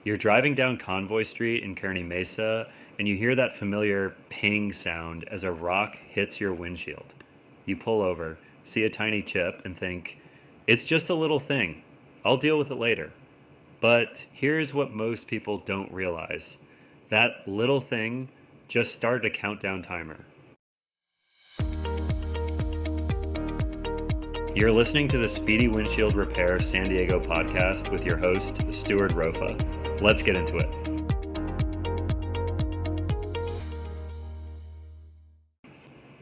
You're driving down Convoy Street in Kearny Mesa, and you hear that familiar ping sound as a rock hits your windshield. You pull over, see a tiny chip, and think, it's just a little thing. I'll deal with it later. But here's what most people don't realize. That little thing just started a countdown timer. You're listening to the Speedy Windshield Repair San Diego podcast with your host, Stuart Rofa. Let's get into it.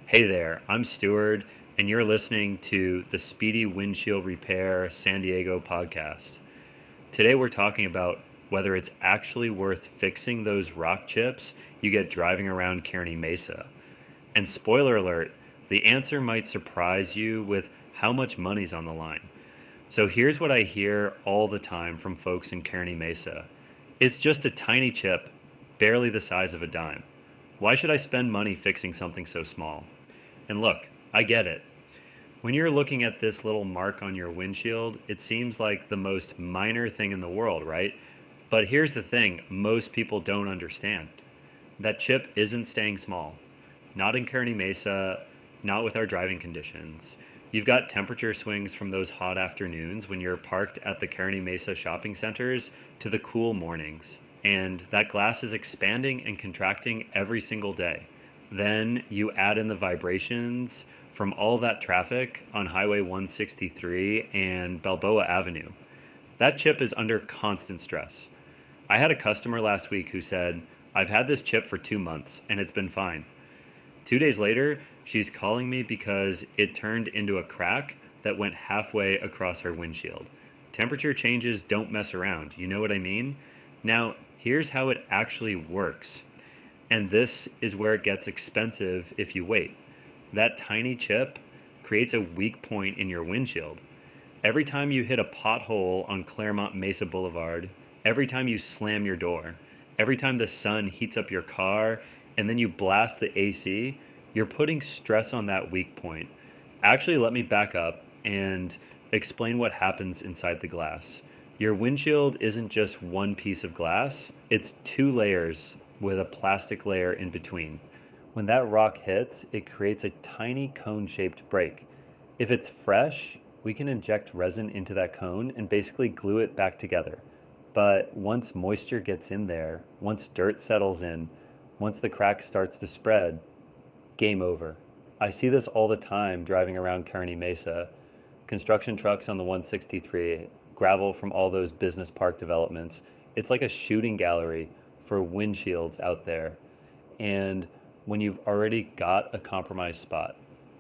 Hey there, I'm Stuart, and you're listening to the Speedy Windshield Repair San Diego podcast. Today we're talking about whether it's actually worth fixing those rock chips you get driving around Kearny Mesa. And spoiler alert, the answer might surprise you with how much money's on the line. So here's what I hear all the time from folks in Kearny Mesa. It's just a tiny chip, barely the size of a dime. Why should I spend money fixing something so small? And look, I get it. When you're looking at this little mark on your windshield, it seems like the most minor thing in the world, right? But here's the thing most people don't understand. That chip isn't staying small. Not in Kearny Mesa, not with our driving conditions. You've got temperature swings from those hot afternoons when you're parked at the Kearny Mesa shopping centers to the cool mornings. And that glass is expanding and contracting every single day. Then you add in the vibrations from all that traffic on Highway 163 and Balboa Avenue. That chip is under constant stress. I had a customer last week who said, I've had this chip for 2 months and it's been fine. 2 days later, she's calling me because it turned into a crack that went halfway across her windshield. Temperature changes don't mess around, you know what I mean? Now, here's how it actually works. And this is where it gets expensive if you wait. That tiny chip creates a weak point in your windshield. Every time you hit a pothole on Claremont Mesa Boulevard, every time you slam your door, every time the sun heats up your car, and then you blast the AC, you're putting stress on that weak point. Actually, let me back up and explain what happens inside the glass. Your windshield isn't just one piece of glass, it's 2 layers with a plastic layer in between. When that rock hits, it creates a tiny cone-shaped break. If it's fresh, we can inject resin into that cone and basically glue it back together. But once moisture gets in there, once dirt settles in, once the crack starts to spread, game over. I see this all the time driving around Kearny Mesa. Construction trucks on the 163, gravel from all those business park developments. It's like a shooting gallery for windshields out there. And when you've already got a compromised spot,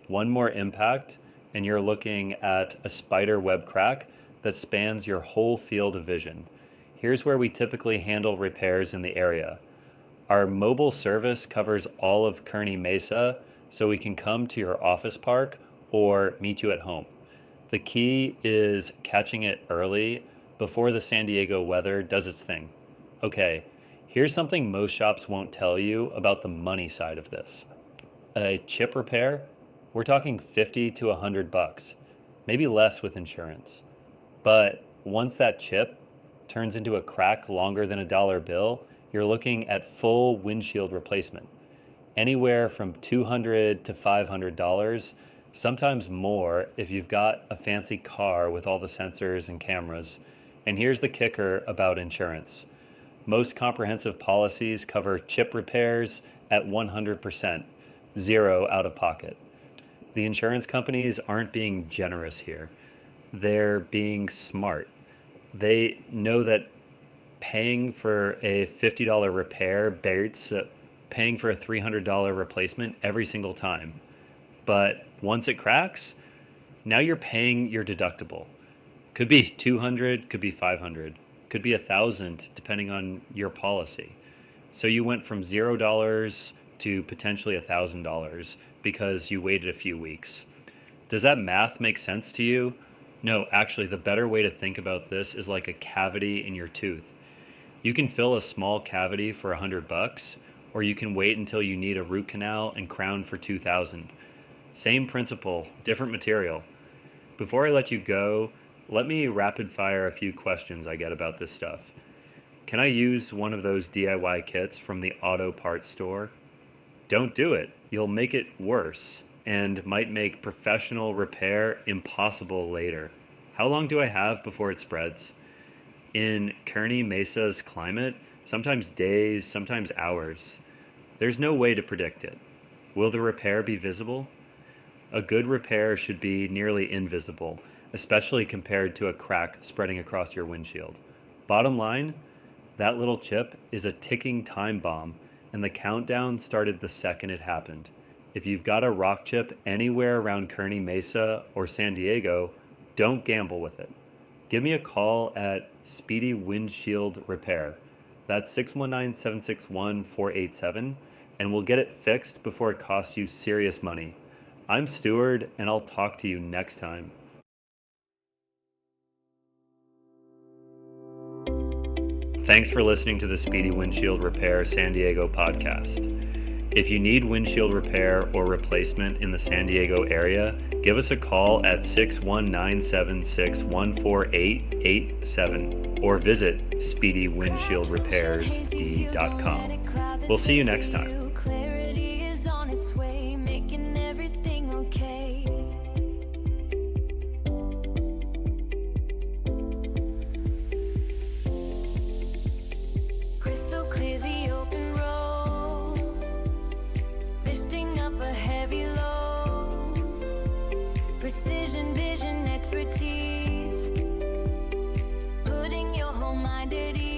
one more impact and you're looking at a spider web crack that spans your whole field of vision. Here's where we typically handle repairs in the area. Our mobile service covers all of Kearny Mesa, so we can come to your office park or meet you at home. The key is catching it early before the San Diego weather does its thing. Okay, here's something most shops won't tell you about the money side of this. A chip repair, we're talking $50 to $100, maybe less with insurance. But once that chip turns into a crack longer than a dollar bill, you're looking at full windshield replacement. Anywhere from $200 to $500, sometimes more if you've got a fancy car with all the sensors and cameras. And here's the kicker about insurance. Most comprehensive policies cover chip repairs at 100%, zero out of pocket. The insurance companies aren't being generous here. They're being smart. They know that paying for a $50 repair beats paying for a $300 replacement every single time. But once it cracks, now you're paying your deductible. Could be $200, could be $500, could be $1,000 depending on your policy. So you went from $0 to potentially $1,000 because you waited a few weeks. Does that math make sense to you? No, actually, the better way to think about this is like a cavity in your tooth. You can fill a small cavity for $100, or you can wait until you need a root canal and crown for $2,000. Same principle, different material. Before I let you go, let me rapid fire a few questions I get about this stuff. Can I use one of those DIY kits from the auto parts store? Don't do it. You'll make it worse and might make professional repair impossible later. How long do I have before it spreads? In Kearny Mesa's climate, sometimes days, sometimes hours. There's no way to predict it. Will the repair be visible? A good repair should be nearly invisible, especially compared to a crack spreading across your windshield. Bottom line, that little chip is a ticking time bomb, and the countdown started the second it happened. If you've got a rock chip anywhere around Kearny Mesa or San Diego, don't gamble with it. Give me a call at Speedy Windshield Repair. That's 619-761-487, and we'll get it fixed before it costs you serious money. I'm Stewart, and I'll talk to you next time. Thanks for listening to the Speedy Windshield Repair San Diego podcast. If you need windshield repair or replacement in the San Diego area, give us a call at 619-761-48887 or visit speedywindshieldrepairsd.com. We'll see you next time. Crystal clear the open road, lifting up a heavy load, precision vision expertise, putting your whole mind at ease.